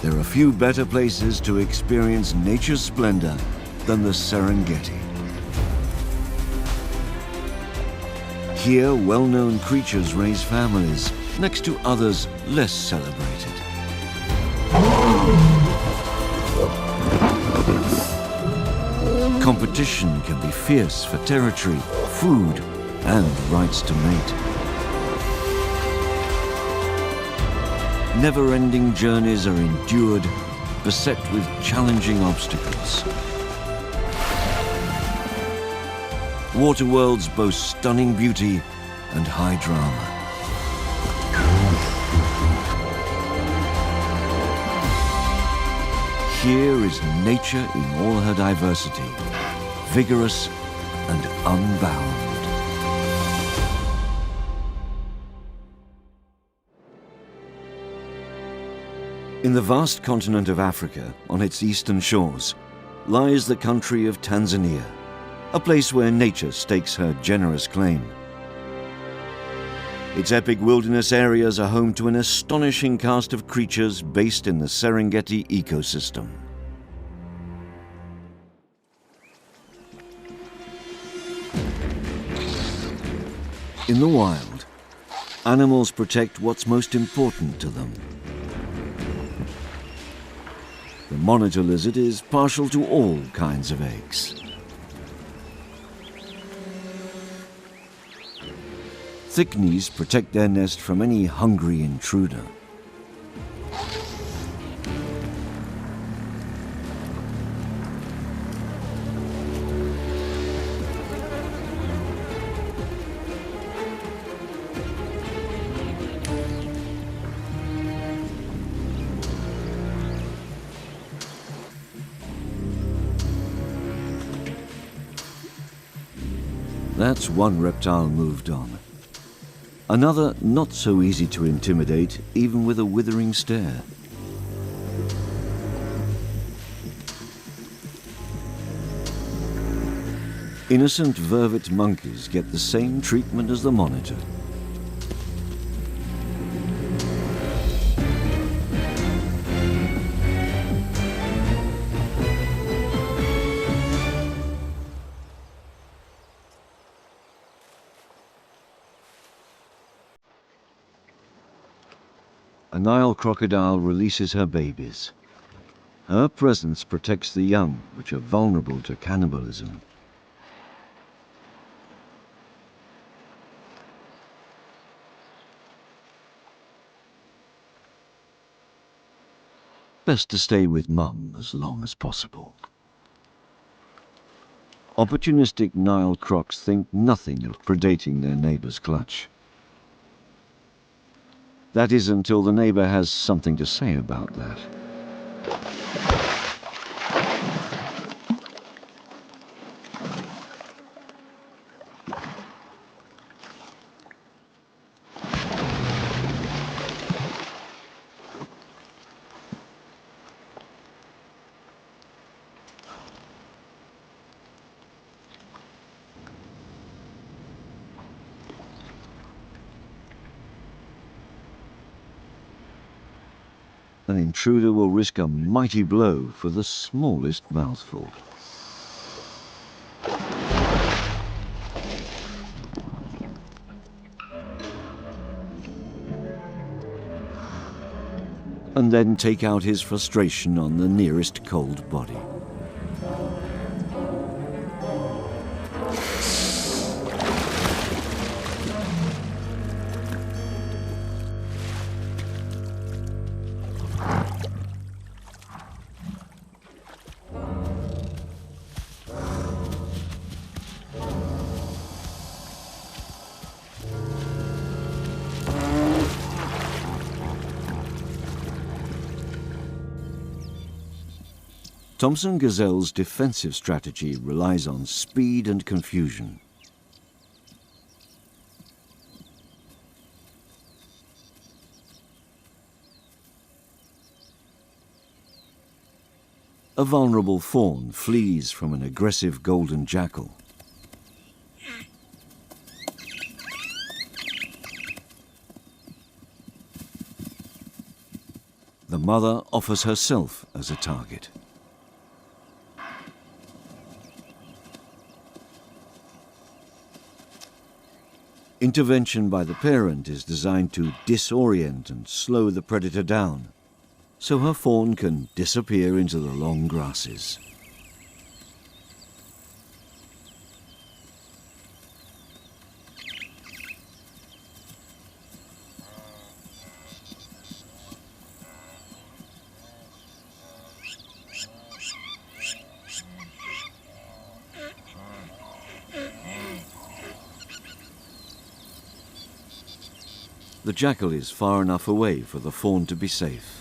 There are few better places to experience nature's splendor than the Serengeti. Here, well-known creatures raise families next to others less celebrated. Competition can be fierce for territory, food, and rights to mate. Never-ending journeys are endured, beset with challenging obstacles. Water worlds boast stunning beauty and high drama. Here is nature in all her diversity, vigorous and unbound. In the vast continent of Africa, on its eastern shores, lies the country of Tanzania, a place where nature stakes her generous claim. Its epic wilderness areas are home to an astonishing cast of creatures based in the Serengeti ecosystem. In the wild, animals protect what's most important to them. The monitor lizard is partial to all kinds of eggs. Thickneys protect their nest from any hungry intruder. That's one reptile moved on. Another not so easy to intimidate, even with a withering stare. Innocent vervet monkeys get the same treatment as the monitor. A Nile crocodile releases her babies. Her presence protects the young, which are vulnerable to cannibalism. Best to stay with Mum as long as possible. Opportunistic Nile crocs think nothing of predating their neighbor's clutch. That is until the neighbor has something to say about that. An intruder will risk a mighty blow for the smallest mouthful. And then take out his frustration on the nearest cold body. Thompson gazelle's defensive strategy relies on speed and confusion. A vulnerable fawn flees from an aggressive golden jackal. The The mother offers herself as a target. Intervention by the parent is designed to disorient and slow the predator down, so her fawn can disappear into the long grasses. The jackal is far enough away for the fawn to be safe.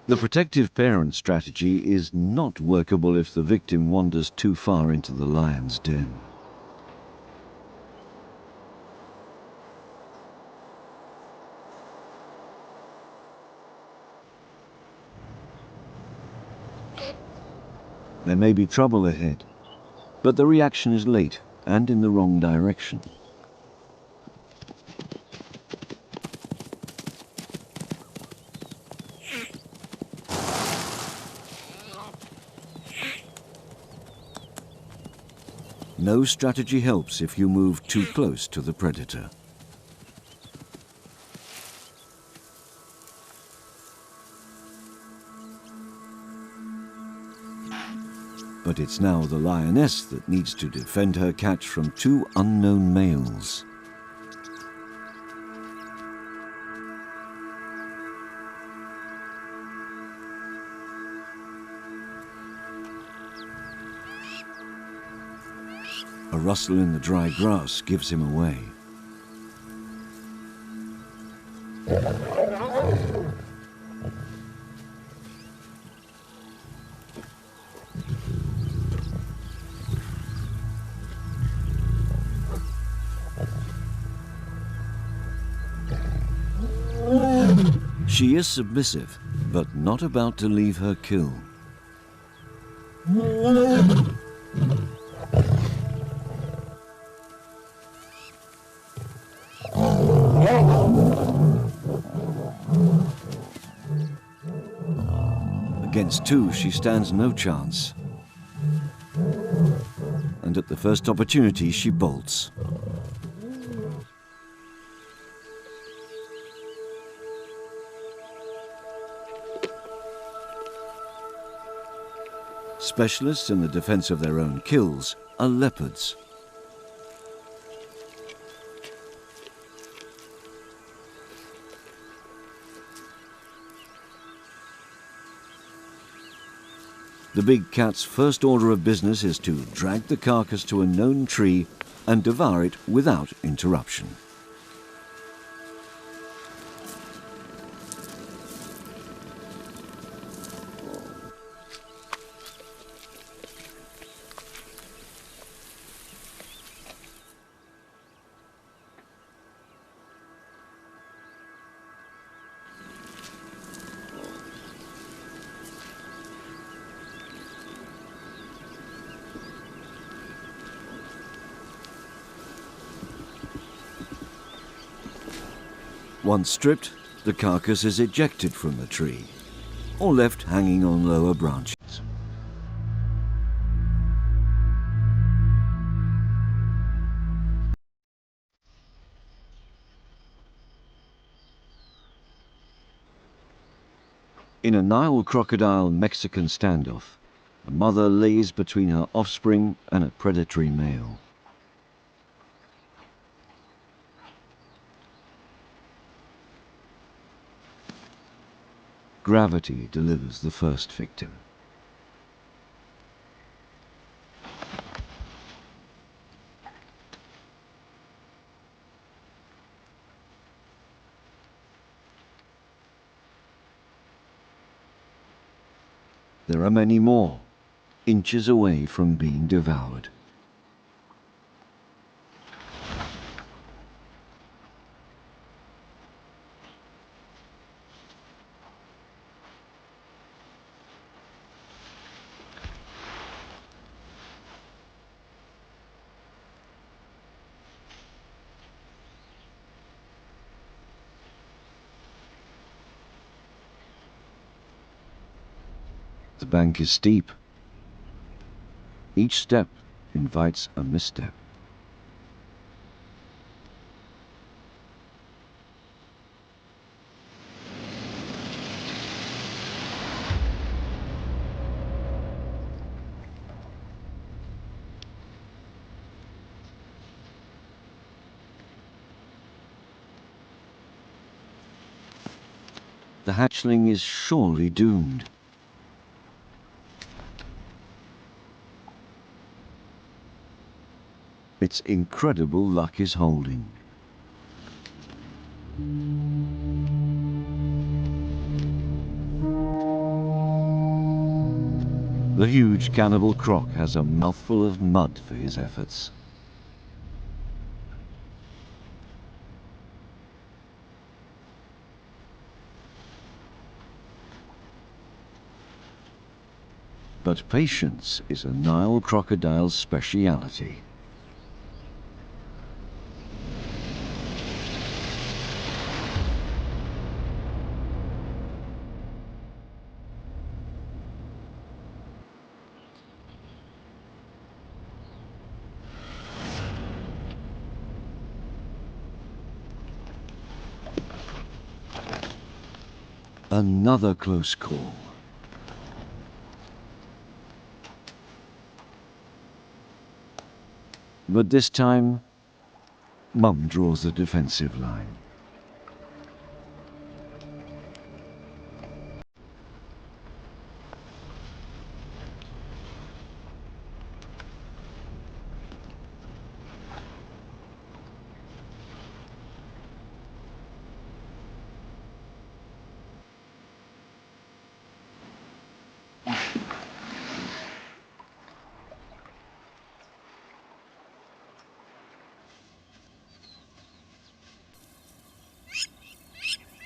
The protective parent strategy is not workable if the victim wanders too far into the lion's den. There may be trouble ahead, but the reaction is late and in the wrong direction. No strategy helps if you move too close to the predator. But it's now the lioness that needs to defend her catch from two unknown males. A rustle in the dry grass gives him away. She is submissive, but not about to leave her kill. Against two, she stands no chance. And at the first opportunity, she bolts. Specialists in the defense of their own kills are leopards. The big cat's first order of business is to drag the carcass to a known tree and devour it without interruption. Once stripped, the carcass is ejected from the tree, or left hanging on lower branches. In a Nile crocodile Mexican standoff, a mother lays between her offspring and a predatory male. Gravity delivers the first victim. There are many more, inches away from being devoured. The bank is steep. Each step invites a misstep. The hatchling is surely doomed. Its incredible luck is holding. The huge cannibal croc has a mouthful of mud for his efforts. But patience is a Nile crocodile's speciality. Another close call. But this time, Mum draws the defensive line.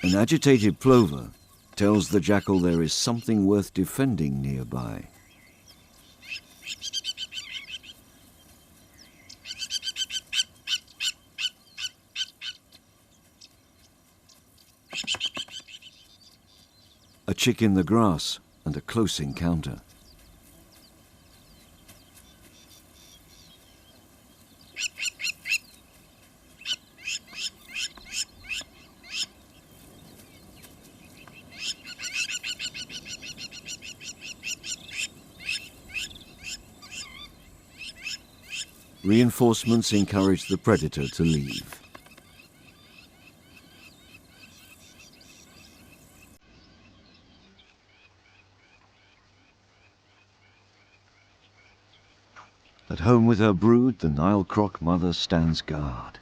An agitated plover tells the jackal there is something worth defending nearby. A chick in the grass and a close encounter. Reinforcements encourage the predator to leave. At home with her brood, the Nile croc mother stands guard.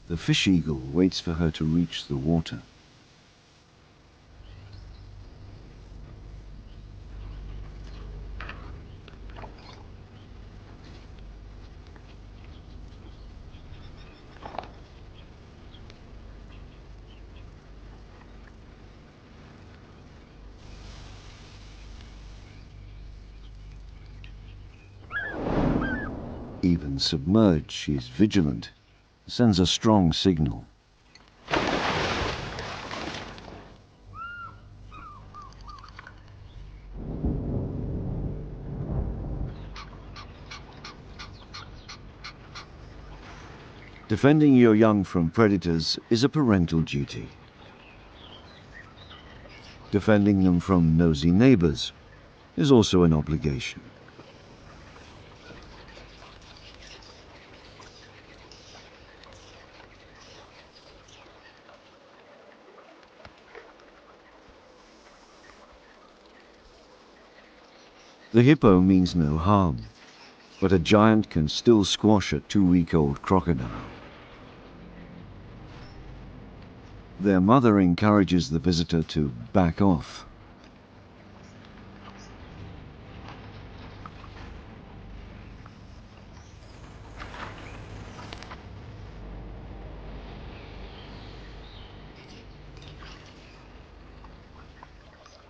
The fish eagle waits for her to reach the water. Even submerged, she is vigilant, sends a strong signal. Defending your young from predators is a parental duty. Defending them from nosy neighbors is also an obligation. The hippo means no harm, but a giant can still squash a 2-week-old crocodile. Their mother encourages the visitor to back off.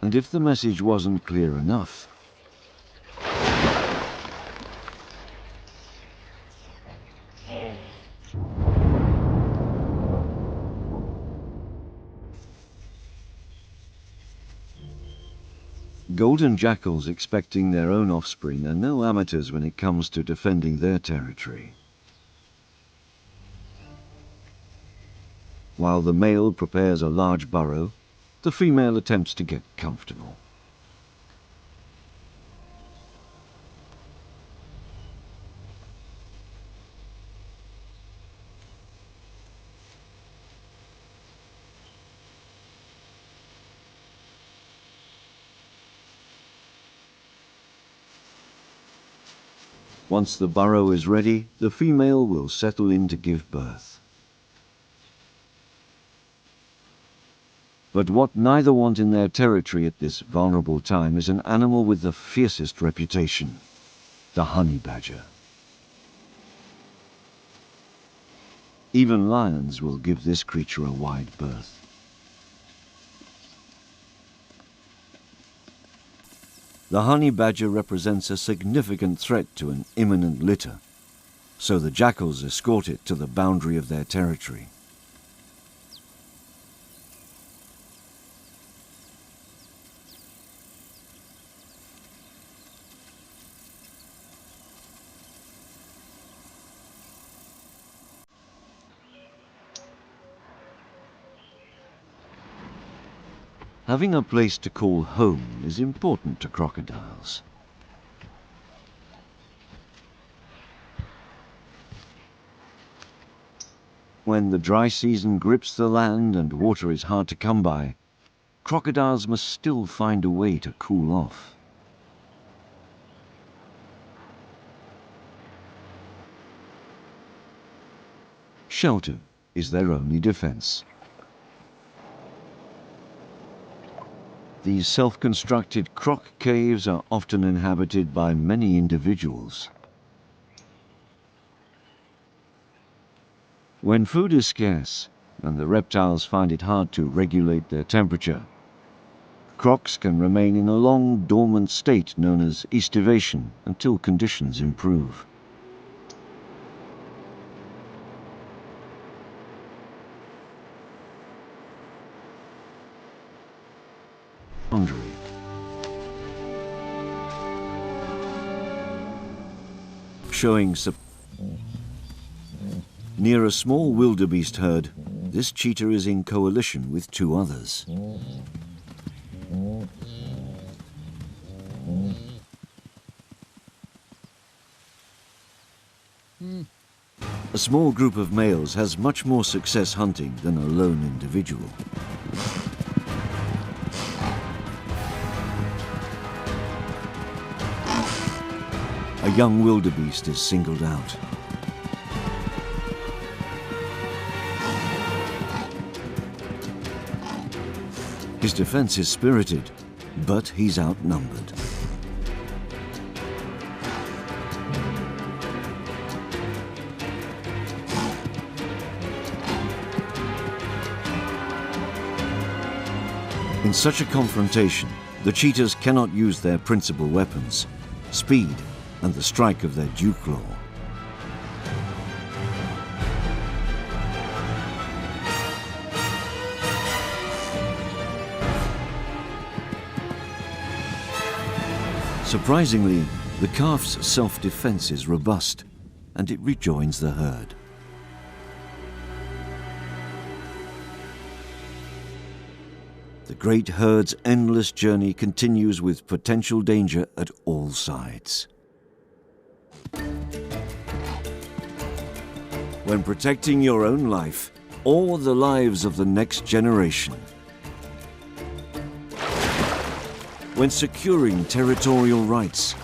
And if the message wasn't clear enough, golden jackals expecting their own offspring are no amateurs when it comes to defending their territory. While the male prepares a large burrow, the female attempts to get comfortable. Once the burrow is ready, the female will settle in to give birth. But what neither want in their territory at this vulnerable time is an animal with the fiercest reputation, the honey badger. Even lions will give this creature a wide berth. The honey badger represents a significant threat to an imminent litter, so the jackals escort it to the boundary of their territory. Having a place to call home is important to crocodiles. When the dry season grips the land and water is hard to come by, crocodiles must still find a way to cool off. Shelter is their only defense. These self-constructed croc caves are often inhabited by many individuals. When food is scarce and the reptiles find it hard to regulate their temperature, crocs can remain in a long dormant state known as aestivation until conditions improve. Showing near a small wildebeest herd, this cheetah is in coalition with 2 others. A small group of males has much more success hunting than a lone individual. A young wildebeest is singled out. His defense is spirited, but he's outnumbered. In such a confrontation, the cheetahs cannot use their principal weapons, speed and the strike of their dew claw. Surprisingly, the calf's self-defense is robust, and it rejoins the herd. The great herd's endless journey continues with potential danger at all sides. When protecting your own life or the lives of the next generation. When securing territorial rights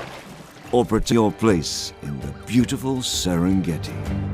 or protect your place in the beautiful Serengeti.